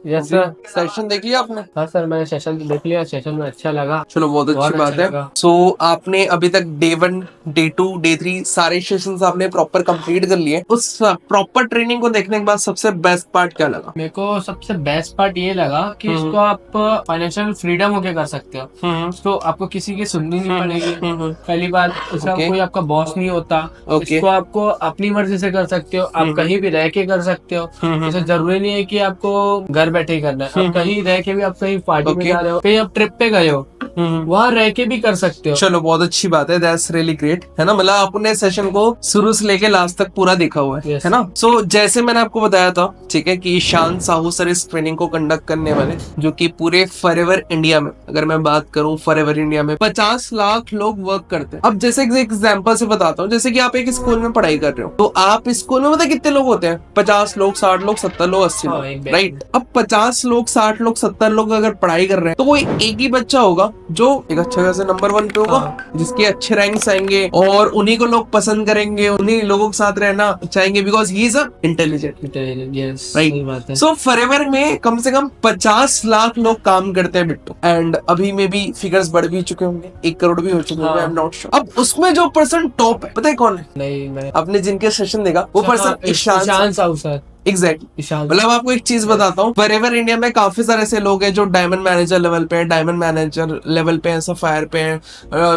Yes sir. Session देख लिया आपने? हाँ सर, मैंने सेशन देख लिया, सेशन में अच्छा लगा। चलो बहुत अच्छी बात अच्छा है। लगा। सो आपने अभी तक डे 1, डे 2, डे 3 सारे सेशंस आपने प्रॉपर कंप्लीट कर लिए। उस प्रॉपर ट्रेनिंग को देखने के बाद सबसे बेस्ट पार्ट क्या लगा? मेरे को सबसे बेस्ट पार्ट ये लगा कि इसको आप फाइनेंशियल फ्रीडम होके कर सकते हो। तो आपको किसी की सुननी नहीं पड़ेगी। पहली बात, इसका Okay. कोई आपका बॉस नहीं होता। Okay. इसको आपको अपनी मर्जी से कर सकते हो, आप कहीं भी रह के कर सकते हो। इसे जरूरी नहीं है कि आपको घर बैठे ही करना है। आप कहीं रह के भी, आप कहीं पार्टी में Okay. जा रहे हो, कहीं आप ट्रिप पे गए हो, वहाँ रह के भी कर सकते हो। चलो बहुत अच्छी बात है, दैट्स रियली ग्रेट, है ना। मतलब आपने सेशन को शुरू से लेके लास्ट तक पूरा देखा हुआ है, Yes. है ना। सो जैसे मैंने आपको बताया था, ठीक है, कि ईशान साहू सर इस ट्रेनिंग को कंडक्ट करने वाले, जो कि पूरे फॉरएवर इंडिया में, अगर मैं बात करूं फॉरएवर इंडिया में 50 लाख लोग वर्क करते हैं। अब जैसे एग्जांपल से बताता हूँ, जैसे कि आप एक स्कूल में पढ़ाई कर रहे हो, तो आप स्कूल में मतलब कितने लोग होते हैं? 50 लोग, 60 लोग, 70 लोग, 80 हाँ, लोग, exactly. राइट। अब 50 लोग, 60 लोग, 70 लोग अगर पढ़ाई कर रहे हैं, तो कोई एक ही बच्चा होगा जो एक अच्छा खासा नंबर 1 पे होगा, जिसके अच्छे रैंक्स आएंगे और उन्हीं को लोग पसंद करेंगे, उन्हीं लोगों के साथ रहना चाहेंगे, because he is a intelligent, right. So forever में कम से कम 50 लाख लोग काम करते हैं बिट्टू, एंड अभी में भी फिगर्स बढ़ भी चुके होंगे, 1 करोड़ भी हो चुके होंगे, आई एम नॉट श्योर। अब उसमें जो पर्सन टॉप है, पता है कौन है? नहीं, मैं आपने जिनके सेशन देखा, वो person Ishan Sahu sir. Exactly. मतलब आपको एक चीज बताता हूँ, फॉरएवर इंडिया में काफी सारे ऐसे लोग हैं जो डायमंड मैनेजर लेवल पे हैं, डायमंड मैनेजर लेवल पे हैं, सफायर पे हैं,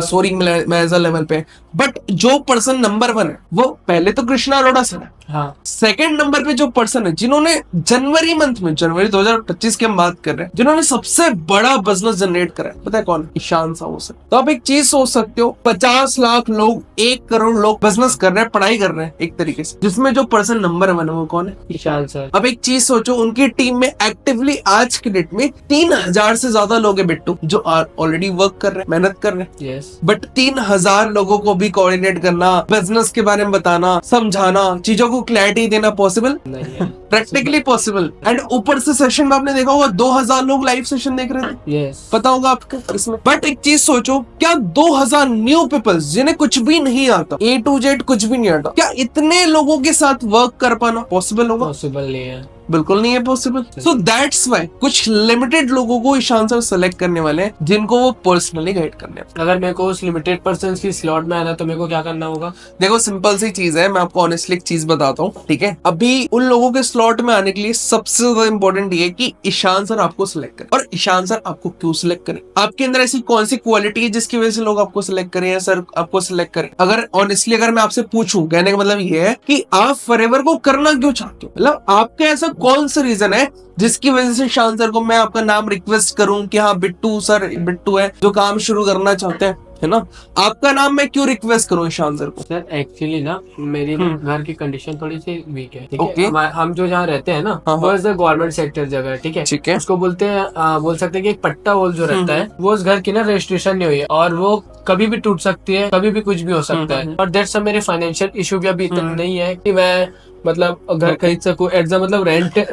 सोरिंग मैनेजर लेवल पे, बट जो पर्सन नंबर 1 है वो पहले तो कृष्णा अरोड़ा सर है। हाँ, सेकंड नंबर पे जो पर्सन है, जिन्होंने जनवरी मंथ में, जनवरी 2025 की हम बात कर रहे हैं, जिन्होंने सबसे बड़ा बिजनेस जनरेट करा है, पता है कौन? ईशान साहू सर। तो आप एक चीज सोच सकते हो, 50 लाख लोग, 1 करोड़ लोग बिजनेस कर रहे हैं, पढ़ाई कर रहे हैं एक तरीके से, जिसमें जो पर्सन नंबर 1 है वो कौन है? ईशान सर। अब एक चीज सोचो, उनकी टीम में एक्टिवली आज के डेट में 3000 से ज्यादा लोग हैं बिट्टू, जो ऑलरेडी वर्क कर रहे हैं, मेहनत कर रहे हैं। यस। बट 3000 लोगों को भी कोऑर्डिनेट करना, बिजनेस के बारे में बताना, समझाना, चीजों को क्लैरिटी देना पॉसिबल नहीं है। Practically possible. एंड ऊपर से सेशन में आपने देखा होगा 2000 लोग लाइव सेशन देख रहे थे, यस। पता होगा आपको इसमें। बट एक चीज सोचो, क्या 2000 न्यू पीपल्स जिन्हें कुछ भी नहीं आता, A to Z कुछ भी नहीं आता, क्या इतने लोगों के साथ वर्क कर पाना पॉसिबल होगा? पॉसिबल नहीं है, बिल्कुल नहीं है पॉसिबल। सो दैट्स व्हाई कुछ लिमिटेड लोगों को ईशान सर सेलेक्ट करने वाले हैं, जिनको वो पर्सनली गाइड करने वाले। अगर मेरे को उस लिमिटेड पर्सन की स्लॉट में आना तो मेरे को क्या करना होगा? देखो सिंपल सी चीज है, मैं आपको ऑनेस्टली एक चीज बताता हूँ, ठीक है। अभी उन लोगों के स्लॉट में आने के लिए सबसे ज्यादा इंपॉर्टेंट ये है कि ईशान सर आपको सिलेक्ट करें। और ईशान सर आपको क्यों सिलेक्ट करें? आपके अंदर ऐसी कौन सी क्वालिटी है जिसकी वजह से लोग आपको सिलेक्ट करें या सर आपको सिलेक्ट करें? अगर ऑनेस्टली अगर मैं आपसे पूछूं, कहने का मतलब ये है कि आप फॉरएवर को करना क्यों चाहते हो, मतलब आपका ऐसा कौन सा रीजन है जिसकी वजह से ईशान सर को मैं आपका नाम रिक्वेस्ट करूं कि हाँ बिट्टू सर, बिट्टू है जो काम शुरू करना चाहते हैं, है ना। आपका नाम मैं क्यों रिक्वेस्ट करूं ईशान सर को? सर एक्चुअली ना मेरी घर की कंडीशन थोड़ी सी वीक है, ठीक Okay. है। हम जो जहाँ रहते हैं ना, वो इज द गवर्नमेंट सेक्टर जगह है, ठीक है। ठीक है। उसको बोलते हैं, बोल सकते हैं कि एक पट्टा होल जो रहता है, वो उस घर की ना रजिस्ट्रेशन नहीं हुई है और वो कभी भी टूट सकती है, कभी भी कुछ भी हो सकता है। और दैट्स मेरे फाइनेंशियल इशू भी अभी इतना नहीं है कि मैं मतलब घर खरीद सकूं, मतलब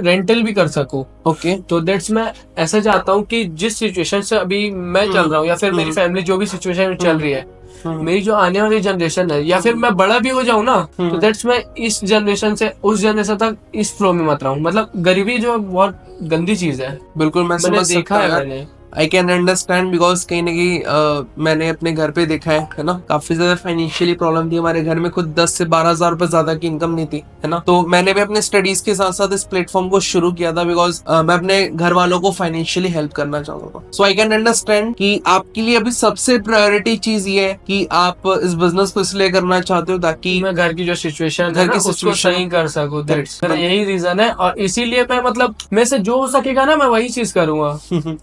रेंटल भी कर सकूं। ओके। तो दैट्स मैं ऐसा चाहता हूँ कि जिस सिचुएशन से अभी मैं चल रहा हूँ या फिर मेरी फैमिली जो भी सिचुएशन में चल रही है, मेरी जो आने वाली जनरेशन है या फिर मैं बड़ा भी हो जाऊँ ना, तो दैट्स मैं इस जनरेशन से उस जनरेशन तक इस फ्लो में मत रहा हूँ। मतलब गरीबी जो बहुत गंदी चीज है, बिल्कुल मैं मैंने समझ देखा सकता है। हूं। मैंने आई कैन अंडरस्टैंड, बिकॉज कहीं ना कहीं मैंने अपने घर पे देखा है ना, काफी ज्यादा फाइनेंशियली प्रॉब्लम थी हमारे घर में, खुद 10 से 12 हजार रुपए ज्यादा की इनकम नहीं थी, है ना। तो मैंने भी अपने स्टडीज के साथ साथ इस प्लेटफॉर्म को शुरू किया था, बिकॉज मैं अपने घर वालों को फाइनेंशियली हेल्प करना चाहता था। सो आई कैन अंडरस्टैंड कि आपके लिए अभी सबसे प्रायोरिटी चीज ये है कि आप इस बिजनेस को इसलिए करना चाहते हो ताकि मैं घर की जो सिचुएशन घर है ना, की उसको situation- सही कर सकूं। That's- मेरा यही रीजन है और इसीलिए मैं मतलब मेरे से जो हो सकेगा ना मैं वही चीज करूंगा।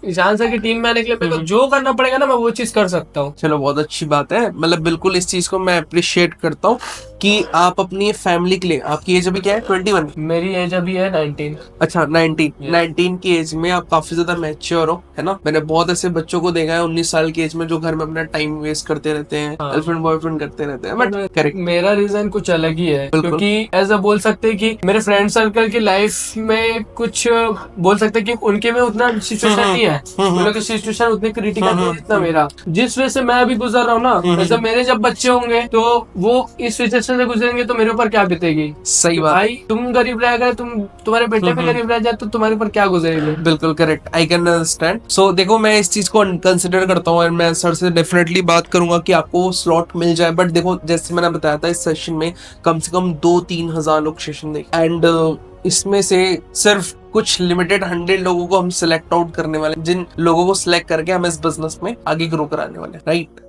ईशान सर की टीम में आने के लिए मेरे को जो करना पड़ेगा ना मैं वो चीज कर सकता हूँ। चलो बहुत अच्छी बात है, मतलब बिल्कुल इस चीज को मैं अप्रिशिएट करता हूँ कि आप अपनी फैमिली के लिए, आपकी एज अभी क्या है? 21? मेरी एज अभी है 19। अच्छा 19 की एज में आप काफी ज्यादा मैच्योर हो, है ना। मैंने बहुत ऐसे बच्चों को देखा है 19 साल की एज में जो घर में अपना टाइम वेस्ट करते रहते हैं, गर्लफ्रेंड बॉयफ्रेंड करते रहते हैं, बट करेक्ट। मेरा रीजन कुछ अलग ही है, क्योंकि एज अ बोल सकते हैं कि मेरे फ्रेंड सर्कल की लाइफ में कुछ बोल सकते हैं कि उनके में उतना सिचुएशन नहीं है, लोग की सिचुएशन उतनी क्रिटिकल नहीं है जितना मेरा, जिस वजह से मैं अभी गुजर रहा हूँ ना, जब मेरे जब बच्चे होंगे तो वो इस सिचुएशन से गुजरेंगे तो मेरे ऊपर क्या बीतेगी। सही बात। भाई तुम गरीब रह गए, तुम्हारे बेटे भी गरीब रह जाए तो तुम्हारे ऊपर क्या गुजरेगी। बिल्कुल करेक्ट, आई कैन अंडरस्टैंड। सो देखो मैं इस चीज को कंसिडर करता हूँ और मैं सर से डेफिनेटली बात करूंगा कि आपको स्लॉट मिल जाए। बट देखो जैसे मैंने बताया था, इस सेशन में कम से कम 2-3 हजार लोग सेशन देखें एंड इसमें से सिर्फ कुछ लिमिटेड 100 लोगों को हम सिलेक्ट आउट करने वाले, जिन लोगों को सिलेक्ट करके हम इस बिजनेस में आगे ग्रो कराने वाले, राइट।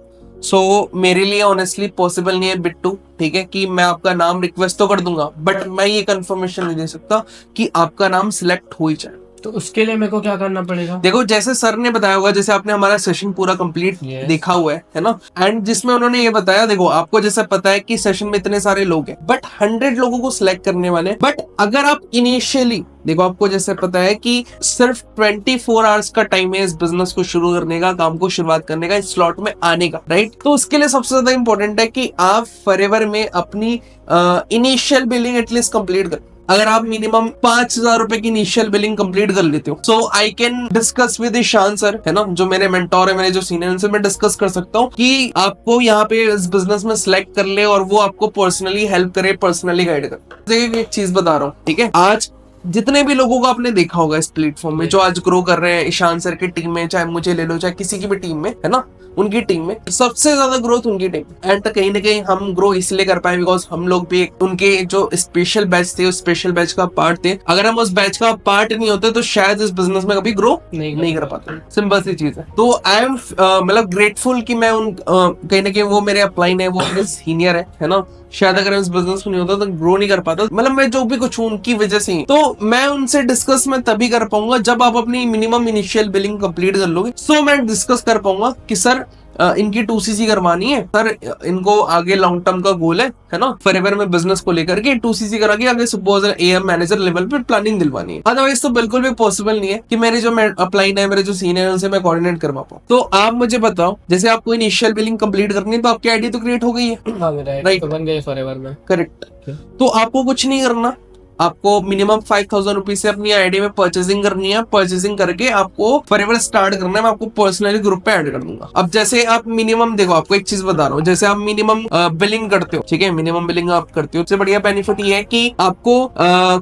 सो मेरे लिए ऑनेस्टली पॉसिबल नहीं है बिट्टू, ठीक है, कि मैं आपका नाम रिक्वेस्ट तो कर दूंगा बट मैं ये कंफर्मेशन नहीं दे सकता कि आपका नाम सिलेक्ट हो ही जाए। तो उसके लिए मेरे को क्या करना पड़ेगा? देखो जैसे सर ने बताया होगा, जैसे आपने हमारा सेशन पूरा कंप्लीट देखा हुआ है ना, एंड जिसमें उन्होंने ये बताया, देखो आपको जैसा पता है कि सेशन में इतने सारे लोग हैं बट 100 लोगों को सिलेक्ट करने वाले हैं। बट अगर आप इनिशियली देखो, आपको जैसे पता है कि सिर्फ 24 आवर्स का टाइम है इस बिजनेस को शुरू करने का, काम को शुरुआत करने का, इस स्लॉट में आने का, राइट। तो उसके लिए सबसे ज्यादा इंपॉर्टेंट है कि आप फॉरएवर में अपनी इनिशियल बिलिंग एटलीस्ट कंप्लीट कर। अगर आप मिनिमम 5,000 रुपए की इनिशियल बिलिंग कंप्लीट कर लेते हो, so I can discuss with Ishan sir, है ना, जो मेरे मेंटोर है, मेरे जो सीनियर, उनसे मैं डिस्कस कर सकता हूँ कि आपको यहाँ पे इस बिजनेस में सिलेक्ट कर ले और वो आपको पर्सनली हेल्प करे, पर्सनली गाइड करे। देखिए एक चीज बता रहा हूँ, ठीक है, आज जितने भी लोगों को आपने देखा होगा इस प्लेटफॉर्म में जो आज ग्रो कर रहे हैं, ईशान सर की टीम में, चाहे मुझे ले लो, चाहे किसी की भी टीम में, है ना, उनकी टीम में सबसे ज्यादा ग्रोथ उनकी टीम। एंड कहीं ना कहीं हम ग्रो इसलिए कर पाए बिकॉज हम लोग भी उनके जो स्पेशल बैच थे, उस स्पेशल बैच का पार्ट थे। अगर हम उस बैच का पार्ट नहीं होते तो शायद इस बिजनेस में कभी ग्रो नहीं कर पाते। सिंपल सी चीज है। तो आई एम मतलब ग्रेटफुल कि मैं उन कहीं ना कहीं वो मेरे अपलाइन है, वो मेरे सीनियर है ना। शायद अगर इस बिजनेस में नहीं होता तो ग्रो नहीं कर पाता। मतलब मैं जो भी कुछ हूँ उनकी वजह से ही। तो मैं उनसे डिस्कस मैं तभी कर पाऊंगा जब आप अपनी मिनिमम इनिशियल बिलिंग कंप्लीट कर लोगे। सो मैं डिस्कस कर पाऊंगा कि सर इनकी 2cc करवानी है, सर इनको आगे लॉन्ग टर्म का गोल है ना, फॉरएवर में बिजनेस को लेकर के 2cc करा के आगे सपोज एएम मैनेजर लेवल पे प्लानिंग दिलवानी है। अदरवाइज तो बिल्कुल भी पॉसिबल नहीं है कि मेरे जो अपलाइन है, मेरे जो सीनियर है, उनसे मैं कोऑर्डिनेट करवा पाऊँ। तो आप मुझे बताओ, जैसे आपको इनिशियल बिलिंग कंप्लीट करनी है तो आपकी आईडी तो क्रिएट हो गई है, राइट, तो बन गए फॉरएवर में, करेक्ट। तो आपको कुछ नहीं करना, आपको मिनिमम 5,000 रुपीज से अपनी आईडी में परचेसिंग करनी है। परचेसिंग करके आपको फॉरएवर स्टार्ट करना है। मैं आपको पर्सनली ग्रुप पे ऐड कर दूंगा। अब जैसे आप मिनिमम, देखो आपको एक चीज बता रहा हूँ, जैसे आप मिनिमम बिलिंग करते हो, ठीक है, मिनिमम बिलिंग आप करते हो, उससे बढ़िया बेनिफिट ये है कि आपको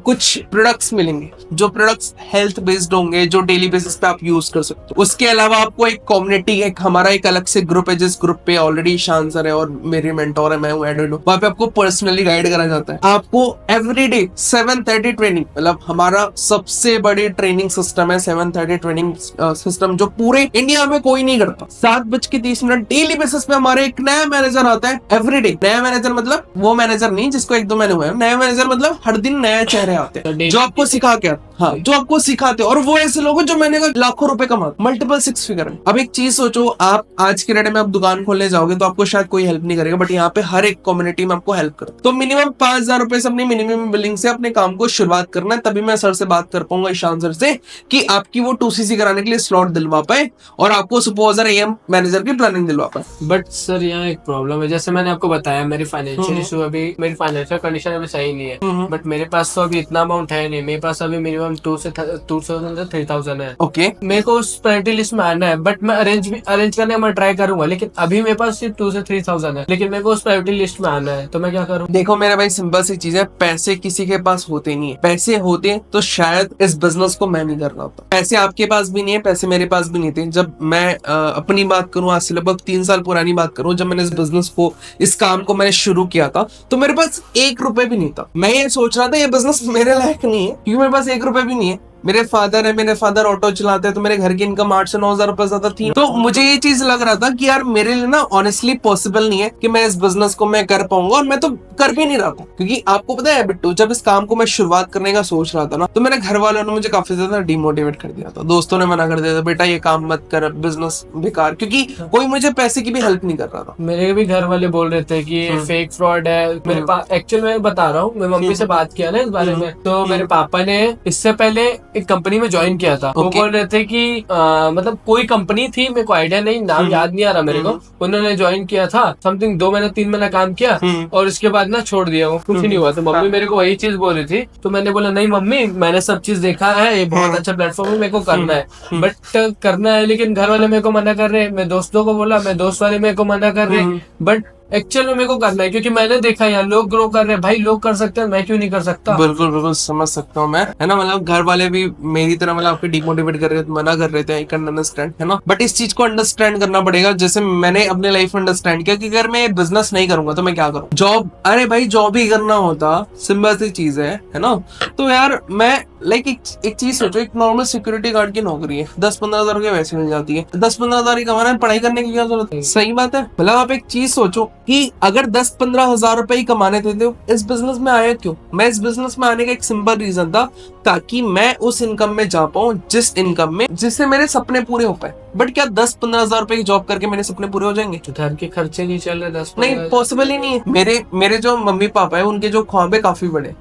कुछ प्रोडक्ट्स मिलेंगे, जो प्रोडक्ट्स हेल्थ बेस्ड होंगे, जो डेली बेसिस पे आप यूज कर सकते हो। उसके अलावा आपको एक कम्युनिटी, एक हमारा एक अलग से ग्रुप है, जिस ग्रुप पे ऑलरेडी ईशान सर है और मेरे मेंटोर है, मैं हूँ एडेड हूँ। वहाँ पे आपको पर्सनली गाइड करा जाता है। आपको एवरीडे 7:30 ट्रेनिंग, मतलब हमारा सबसे बड़ी ट्रेनिंग सिस्टम है 7:30 ट्रेनिंग सिस्टम, जो पूरे इंडिया में कोई नहीं करता। 7:30 डेली बेसिस पे हमारे एक नया मैनेजर आता है एवरीडे। नया मैनेजर मतलब वो मैनेजर नहीं जिसको 1-2 महीने हुए हैं, नया मैनेजर मतलब हर दिन नए चेहरे आते हैं जो आपको सिखा के, हाँ, जो आपको सिखाते हैं। और वो ऐसे लोग हैं जो मैंने कहा लाखों रुपए कमाते, मल्टीपल 6 फिगर में। अब एक चीज सोचो, आप आज के डेट में आप दुकान खोलने जाओगे तो आपको शायद कोई हेल्प नहीं करेगा, बट यहाँ पे हर एक कम्युनिटी में आपको हेल्प करता है। तो मिनिमम 5,000 रुपए से अपनी मिनिमम बिलिंग से अपने काम को शुरुआत करना है। तभी मैं सर से बात कर पाऊंगा, ईशान सर से, कि आपकी वो 2cc कराने के लिए स्लॉट दिलवा पाए और आपको सुपरवाइजर एएम मैनेजर की प्लानिंग दिलवा पाए। बट सर यहाँ एक प्रॉब्लम है, जैसे मैंने आपको बताया, मेरी फाइनेंशियल इशू, अभी मेरी फाइनेंशियल कंडीशन अभी सही नहीं है। बट मेरे पास तो अभी इतना अमाउंट है नहीं, मेरे पास अभी मिनिमम 2,000 से 3,000 है। ओके, मेरे को उस प्रायोरिटी लिस्ट में आना है, बट मैं अरेंज करने में ट्राई करूंगा, लेकिन अभी मेरे पास सिर्फ 2 से 3,000 है, लेकिन मेरे को उस प्रायोरिटी लिस्ट में आना है, तो मैं क्या करूँ? देखो मेरे भाई, सिंपल सी चीज है, पैसे किसी के पास होते नहीं है। पैसे होते तो शायद इस बिजनेस को मैं नहीं कर रहा होता। पैसे आपके पास भी नहीं है, पैसे मेरे पास भी नहीं थे। जब मैं अपनी बात करूं, आज से लगभग 3 साल पुरानी बात करूं, जब मैंने इस बिजनेस को, इस काम को मैंने शुरू किया था, तो मेरे पास 1 रुपए भी नहीं था। मैं ये सोच रहा था ये बिजनेस मेरे लायक नहीं है, क्योंकि मेरे पास 1 रुपए भी नहीं है। मेरे फादर है, मेरे फादर ऑटो चलाते हैं, तो मेरे घर की इनकम 8 से 9,000 रुपए ज्यादा थी। तो मुझे ये चीज लग रहा था कि यार मेरे लिए ना ऑनेस्टली पॉसिबल नहीं है कि मैं इस बिजनेस को मैं कर पाऊंगा, और मैं तो कर भी नहीं रहा था। क्योंकि आपको पता है बिट्टू, जब इस काम को मैं शुरुआत करने का सोच रहा था ना, तो मेरे घर वालों ने मुझे काफी ज्यादा डिमोटिवेट कर दिया था। दोस्तों ने मना कर दिया था, बेटा ये काम मत कर, बिजनेस बेकार, क्योंकि कोई मुझे पैसे की भी हेल्प नहीं कर रहा था। मेरे भी घर वाले बोल रहे थे कि फेक फ्रॉड है। मेरे पास एक्चुअल में बता रहा हूँ, मैं मम्मी से बात किया ना इस बारे में, तो मेरे पापा ने इससे पहले एक कंपनी में ज्वाइन किया था। वो Okay. बोल रहे थे कि मतलब कोई कंपनी थी, मेरे को आइडिया नहीं, नाम याद नहीं आ रहा मेरे को। उन्होंने ज्वाइन किया था, समथिंग 2 महीना 3 महीना काम किया और उसके बाद ना छोड़ दिया, वो कुछ नहीं हुआ। तो मम्मी मेरे को वही चीज बोल रही थी, तो मैंने बोला नहीं मम्मी, मैंने सब चीज देखा है, ये बहुत अच्छा प्लेटफॉर्म है, मेरे को करना है। बट करना है, लेकिन घर वाले मेरे को मना कर रहे हैं। मैं दोस्तों को बोला, मैं दोस्त वाले मेरे को मना कर रहे हैं, बट एक्चुअल में मेरे को करना है, क्योंकि मैंने देखा यार लोग ग्रो कर रहे हैं। भाई लोग कर सकते हैं, मैं क्यों नहीं कर सकता? बिल्कुल बिल्कुल समझ सकता हूँ मैं, है ना। मतलब घर वाले भी मेरी तरह मतलब आपको डिमोटिवेट कर रहे थे, मना कर रहे थे, आई कैन अंडरस्टैंड, है ना। बट इस चीज को अंडरस्टैंड करना पड़ेगा, जैसे मैंने अपने लाइफ में अंडरस्टैंड किया कि अगर मैं बिजनेस नहीं करूंगा तो मैं क्या करूँ, जॉब। अरे भाई जॉब ही करना होता, सिंपल सी चीज है ना। तो यार मैं लाइक एक चीज सोचो, एक नॉर्मल सिक्योरिटी गार्ड की नौकरी है, 10-15 हजार की वैसे मिल जाती है। 10-15 हजार ही कमाना है, पढ़ाई करने की क्या जरूरत है? सही बात है। मतलब आप एक चीज सोचो कि अगर 10-15 हजार रुपए ही कमाने थे तो इस बिजनेस में आया क्यों? मैं इस बिजनेस में आने का एक सिंपल रीजन था, ताकि मैं उस इनकम में जा पाऊं जिस इनकम में जिससे मेरे सपने पूरे हो पाए। बट क्या 10-15 हजार रुपए की जॉब करके मेरे सपने पूरे हो जाएंगे? तो घर के खर्चे नहीं चल रहे 10 नहीं, पॉसिबल ही नहीं है। मेरे जो मम्मी पापा है उनके जो ख्वाब है काफी बड़े,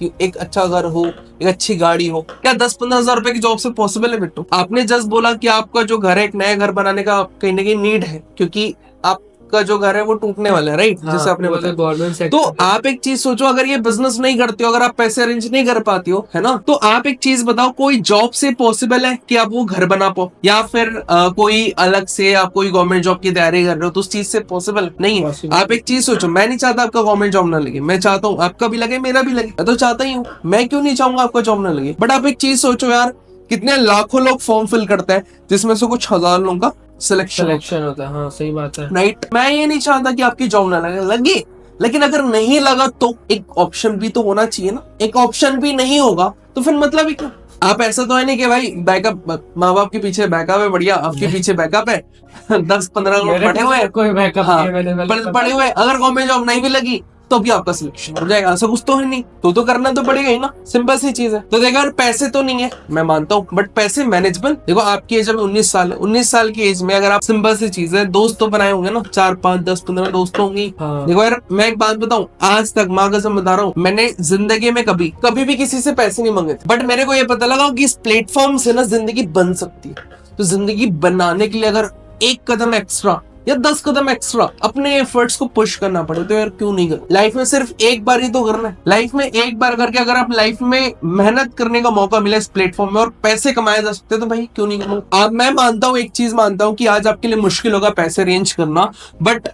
कि एक अच्छा घर हो, एक अच्छी गाड़ी हो। क्या 10-15 हजार रुपए की जॉब से पॉसिबल है बिट्टू? आपने जस्ट बोला कि आपका जो घर है, एक नया घर बनाने का कहीं ना कहीं नीड है, क्योंकि आपका जो घर है वो टूटने वाला है, राइट? जैसे आपने बताया। गवर्नमेंट तो आप एक चीज सोचो, अगर ये बिजनेस नहीं करते हो, अगर आप पैसे अरेंज नहीं कर पाती हो, है ना, तो आप एक चीज बताओ, कोई जॉब से पॉसिबल है कि आप वो घर बना पाओ? या फिर कोई अलग से आप कोई गवर्नमेंट जॉब की तैयारी कर रहे हो तो उस चीज से पॉसिबल नहीं है। आप एक चीज सोचो, मैं नहीं चाहता आपका गवर्नमेंट जॉब ना लगे, मैं चाहता हूँ आपका भी लगे, मेरा भी लगे, मैं तो चाहता ही हूँ। मैं क्यों नहीं चाहूंगा आपका जॉब ना लगे? बट आप एक चीज सोचो यार, कितने लाखों लोग फॉर्म फिल करते हैं, जिसमें से कुछ हजार लोगों का सिलेक्शन होता है। हाँ सही बात है, राइट। मैं ये नहीं चाहता कि आपकी जॉब ना लगे, लेकिन अगर नहीं लगा तो एक ऑप्शन भी तो होना चाहिए ना। एक ऑप्शन भी नहीं होगा तो फिर मतलब ही क्या? आप ऐसा तो है नहीं कि भाई बैकअप, माँ बाप के पीछे बैकअप है, बढ़िया, आपके पीछे बैकअप है 10-15 लोग पड़े हुए हैं, कोई बैकअप हाँ, नहीं पड़े हुए। अगर गवर्नमेंट जॉब नहीं भी लगी तो भी आपका सिलेक्शन हो जाएगा, ऐसा कुछ तो है नहीं। तो करना तो पड़ेगा ही ना, सिंपल सी चीज है। तो देखो यार, पैसे तो नहीं है, मैं मानता हूँ, बट पैसे मैनेजमेंट। देखो आपकी एज अभी 19 साल है, 19 साल की एज में अगर आप, सिंपल सी चीज है, दोस्त तो बनाए होंगे ना, 4-5-10-15 दोस्त होंगे। हाँ। देखो यार, मैं एक बात बताऊं, आज तक माँ कसम बता रहा हूँ, मैंने जिंदगी में कभी भी किसी से पैसे नहीं मांगे थे। बट मेरे को ये पता लगा कि इस प्लेटफॉर्म से ना जिंदगी बन सकती है। तो जिंदगी बनाने के लिए अगर एक कदम एक्स्ट्रा या 10 कदम एक्स्ट्रा अपने एफर्ट्स को पुश करना पड़े तो यार क्यों नहीं कर? लाइफ में सिर्फ एक बार ही तो करना है। लाइफ में एक बार करके अगर आप लाइफ में मेहनत करने का मौका मिले इस प्लेटफॉर्म में और पैसे कमाए जा सकते तो भाई क्यों नहीं करूँ? अब मैं मानता हूँ, एक चीज मानता हूँ कि आज आपके लिए मुश्किल होगा पैसे अरेंज करना, बट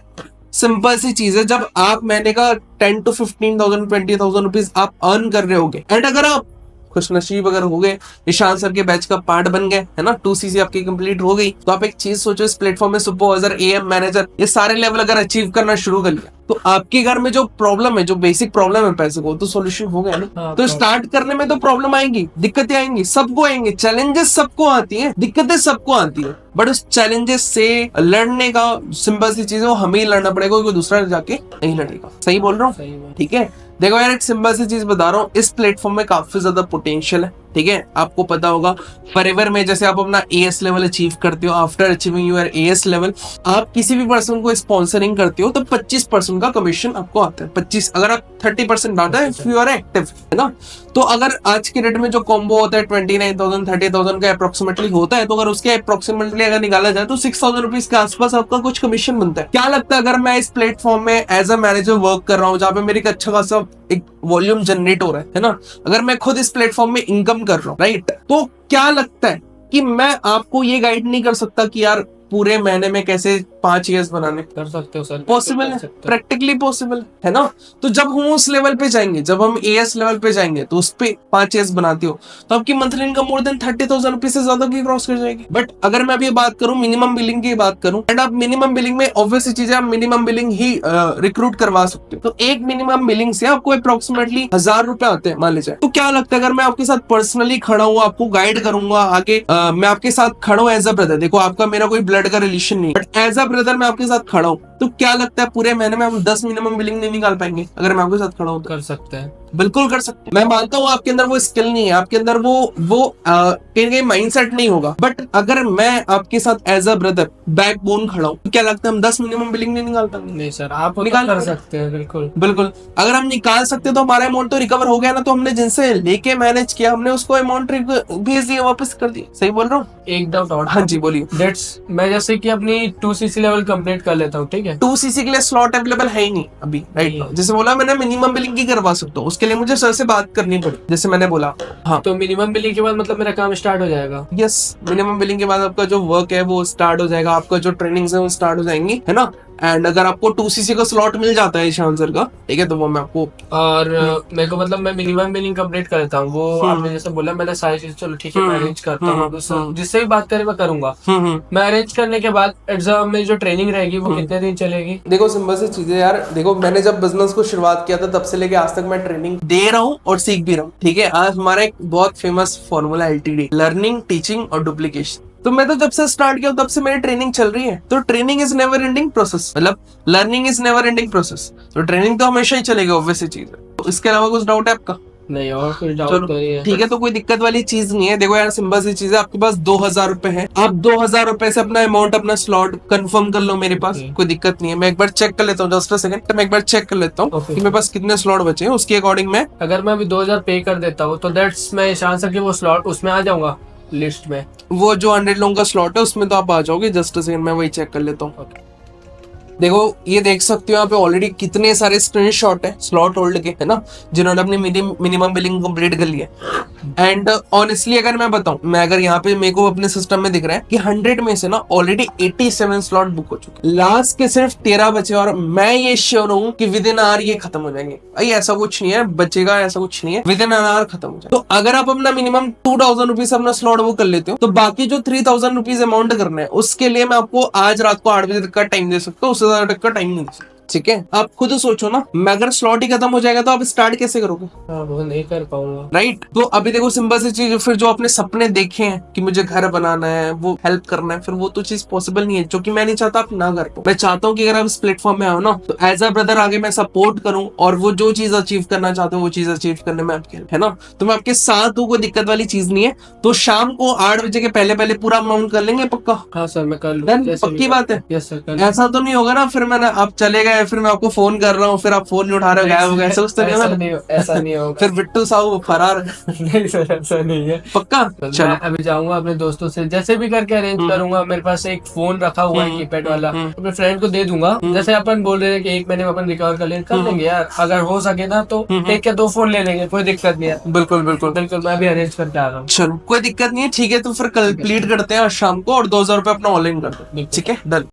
सिंपल सी चीज है, जब आप महीने का 10 to 15,000 20,000 रुपीज आप अर्न कर रहे होगे, एंड अगर आप खुश नसीब अगर हो गए, ईशान सर के बैच का पार्ट बन गए, है ना, 2cc आपकी कंप्लीट हो गई, तो आप एक चीज सोचो, इस प्लेटफॉर्म में सुपरवाइजर, एएम, मैनेजर, ये सारे लेवल अगर अचीव करना शुरू कर लिया तो आपके घर में जो प्रॉब्लम है, जो बेसिक प्रॉब्लम है पैसे को, तो सॉल्यूशन हो गया ना। हाँ, तो स्टार्ट करने में तो प्रॉब्लम आएंगी, दिक्कतें आएंगी, सबको आएंगे, चैलेंजेस सबको आती है, दिक्कतें सबको आती है, बट उस चैलेंजेस से लड़ने का सिंपल सी चीज है, वो हमें ही लड़ना पड़ेगा, कोई दूसरा जाके नहीं लड़ेगा। सही बोल रहा हूँ? ठीक है। देखो यार, एक सिंपल सी चीज बता रहा हूँ, इस प्लेटफॉर्म में काफी ज्यादा पोटेंशियल है, ठीक है। आपको पता होगा फॉरएवर में जैसे आप अपना एएस लेवल अचीव करते हो, after achieving your as level, आप किसी भी पर्सन को स्पॉन्सरिंग करते हो तो 25% का कमीशन आपको आता है। 25, अगर आप 30% डाटा है इफ यू आर एक्टिव, है ना। तो अगर आज के डेट में जो कॉम्बो होता है 29,000 30,000 का अप्रोक्सीमेटली होता है, तो अगर उसके अप्रोक्सीमेटली अगर निकाला जाए तो 6,000 रुपीज के आसपास आपका कुछ कमीशन बनता है। क्या लगता है, अगर मैं इस प्लेटफॉर्म में एज अ मैनेजर वर्क कर रहा हूँ, जहाँ पे मेरी अच्छा खासा एक वॉल्यूम जनरेट हो रहा है ना, अगर मैं खुद इस प्लेटफॉर्म में इनकम कर रहा हूँ, राइट, तो क्या लगता है कि मैं आपको ये गाइड नहीं कर सकता कि यार पूरे महीने में कैसे 5 ईयर्स बनाने? कर सकते हो सर, पॉसिबल है, प्रैक्टिकली पॉसिबल है ना। तो जब हम उस लेवल पे जाएंगे, जब हम एएस लेवल पे जाएंगे, तो उस पे 5 ईयर्स बनाते हो तो आपकी monthly income more than 30,000 rupees से ज्यादा की क्रॉस कर जाएगी। बट अगर मैं अभी बात करूं मिनिमम बिलिंग की बात करूं, एंड आप मिनिमम बिलिंग में ऑब्वियस चीज है, आप मिनिमम बिलिंग ही रिक्रूट करवा सकते हो। तो एक मिनिमम बिलिंग से आपको अप्रोक्सीमेटली 1,000 रुपए आते हैं मान लीजिए। तो क्या लगता है, अगर मैं आपके साथ पर्सनली खड़ा हूँ, आपको गाइड करूंगा आगे, मैं आपके साथ खड़ा हूँ एज अ ब्रदर, देखो आपका मेरा कोई ब्लड का रिलेशन नहीं, बट एज अ ब्रदर मैं आपके साथ खड़ा हूँ, तो क्या लगता है पूरे महीने में हम 10 मिनिमम बिलिंग नहीं निकाल पाएंगे? अगर मैं आपके साथ खड़ा हूँ, कर सकते हैं। बिल्कुल कर सकते हैं। मैं मानता हूँ आपके अंदर वो स्किल नहीं है, आपके अंदर वो कहीं कहीं माइंडसेट नहीं होगा, बट अगर मैं आपके साथ एज अ ब्रदर बैकबोन खड़ा हूँ, क्या लगता है हम 10 मिनिमम बिलिंग नहीं निकाल पाएंगे? नहीं सर, आप वो तो निकाल कर पाएंगे। सकते हैं, बिल्कुल। बिल्कुल, अगर हम निकाल सकते तो हमारा अमाउंट तो रिकवर हो गया ना, तो हमने जिनसे लेके मैनेज किया हमने उसको अमाउंट भेज दिया, वापस कर दिया। सही बोल रहा हूँ? एक डाउट और। हाँ जी बोलिए। दैट्स, मैं जैसे कि अपनी 2cc लेवल कंप्लीट कर लेता हूँ, ठीक है। 2cc के लिए स्लॉट अवेलेबल है ही नहीं अभी राइट नहीं नाउ। है। जैसे बोला मैंने, मिनिमम बिलिंग की करवा सकता हूँ, उसके लिए मुझे सर से बात करनी पड़ी, जैसे मैंने बोला। हाँ, तो मिनिमम बिलिंग के बाद मतलब मेरा काम स्टार्ट हो जाएगा। यस, मिनिमम बिलिंग के बाद आपका जो वर्क है वो स्टार्ट हो जाएगा, आपका जो ट्रेनिंग्स है वो स्टार्ट हो जाएंगी, है ना। एंड अगर आपको 2cc का स्लॉट मिल जाता है ईशान सर का, ठीक है, तो वो मैं आपको और मेरे को मतलब मैं मिनिमम बिलिंग कंप्लीट कर लेता हूँ, वो आपने जैसे बोला, मैंने सारी चीज, चलो ठीक है, मैं अरेंज करता हूँ, जिससे भी बात करें मैं करूंगा। मैं अरेंज करने के बाद एग्जाम में जो ट्रेनिंग रहेगी वो कितने दिन चलेगी? देखो सिंपल सी चीजें यार, देखो मैंने जब बिजनेस को शुरुआत किया था तब से लेके आज तक मैं ट्रेनिंग दे रहा हूँ और सीख भी रहा हूँ, ठीक है। आज हमारा एक बहुत famous formula LTD, learning, teaching और डुप्लीकेशन। तो मैं तो जब से स्टार्ट किया तब से मेरी ट्रेनिंग चल रही है। तो training is never ending process, मतलब learning is never ending process, तो ट्रेनिंग तो हमेशा ही चलेगी, ऑब्वियस चीज है। तो इसके अलावा कुछ डाउट है आपका? नहीं, और कुछ डाउट चलो तो नहीं है। ठीक है, तो कोई दिक्कत वाली चीज नहीं है। देखो यार, सिंपल सी चीज है, आपके पास 2000 रुपए है, आप 2000 रुपए से अपना अमाउंट, अपना स्लॉट कंफर्म कर लो मेरे पास, Okay. कोई दिक्कत नहीं है। मैं एक बार चेक कर लेता हूँ, जस्ट अ सेकंड, मैं एक बार चेक कर लेता हूँ Okay. कि मेरे पास कितने स्लॉट बचे हैं, उसके अकॉर्डिंग मैं अगर मैं अभी 2000 पे कर देता हूँ तो दैट्स, मैं ईशान सर के वो स्लॉट उसमें आ जाऊंगा लिस्ट में। वो जो 100 लोगों का स्लॉट है उसमें तो आप आ जाओगे। जस्ट अ सेकंड, मैं वही चेक कर लेता हूँ। Okay. देखो ये देख सकते हो यहाँ पे ऑलरेडी कितने सारे स्क्रीनशॉट है स्लॉट होल्ड के, है ना, जिन्होंने अपनी मिनिमम बिलिंग कंप्लीट कर लिया। एंड ऑनेस्टली अगर मैं बताऊं, मैं अगर यहाँ पे मेरे को अपने सिस्टम में दिख रहा है कि 100 में से ना ऑलरेडी 87 स्लॉट बुक हो चुके, लास्ट के सिर्फ 13 बचे, और मैं ये श्योर हूँ कि विद इन आवर ये खत्म हो जाएंगे। भाई ऐसा कुछ नहीं है बचेगा, ऐसा कुछ नहीं है, विद इन आवर खत्म हो जाएगा। तो अगर आप अपना मिनिमम 2000 रुपीज अपना स्लॉट बुक कर लेते हो, तो बाकी जो 3000 रुपीज अमाउंट करना है उसके लिए मैं आपको आज रात को 8 बजे तक का टाइम दे सकता हूँ, उससे ज्यादा तक का टाइम नहीं दे सकता, ठीक है। आप खुद सोचो ना, मैं अगर स्लॉट ही खत्म हो जाएगा तो आप स्टार्ट कैसे करोगे? हाँ, वो नहीं कर पाऊंगा। राइट। तो अभी देखो सिंपल सी चीज, फिर जो अपने सपने देखे हैं कि मुझे घर बनाना है, वो हेल्प करना है, फिर वो तो चीज पॉसिबल नहीं है, जो कि मैं नहीं चाहता आप ना कर पाओ। मैं चाहता हूँ कि अगर आप इस प्लेटफॉर्म में आओ ना, तो एज अ ब्रदर आगे मैं सपोर्ट करूँ, और वो जो चीज अचीव करना चाहते हो वो चीज अचीव करने में आपकी हेल्प, है ना। तो मैं आपके साथ हूँ, कोई दिक्कत वाली चीज नहीं है। तो शाम को 8 बजे के पहले पहले पूरा अमाउंट कर लेंगे पक्का? हाँ सर, मैं कर Done? लूँ। पक्की बात है? यस सर, कर ऐसा तो नहीं होगा ना फिर मैंने, आप चले गए, फिर मैं आपको फोन कर रहा हूँ, फिर आप फोन नहीं उठा रहे हो, गायब हो गए, ऐसा कुछ तो नहीं होगा ना? ऐसा नहीं होगा। फिर बिट्टू साहू फरार। नहीं सर, ऐसा नहीं है। पक्का? चलो मैं अभी जाऊंगा अपने दोस्तों से, जैसे भी करके अरेंज करूंगा। मेरे पास एक फोन रखा हुआ है कीपैड वाला, अपने फ्रेंड को दे दूंगा। जैसे अपन बोल रहे हैं कि 1 महीने में अपन रिकवर कर लेंगे यार, अगर हो सके ना तो एक या 2 फोन ले लेंगे, कोई दिक्कत नहीं है। बिल्कुल बिल्कुल बिल्कुल, मैं भी अरेंज करके आ रहा हूँ। चलो कोई दिक्कत नहीं है, ठीक है। तो फिर कंप्लीट करते हैं आज शाम को, और 2000 रुपए अपना ऑनलाइन कर दो, ठीक है, डन।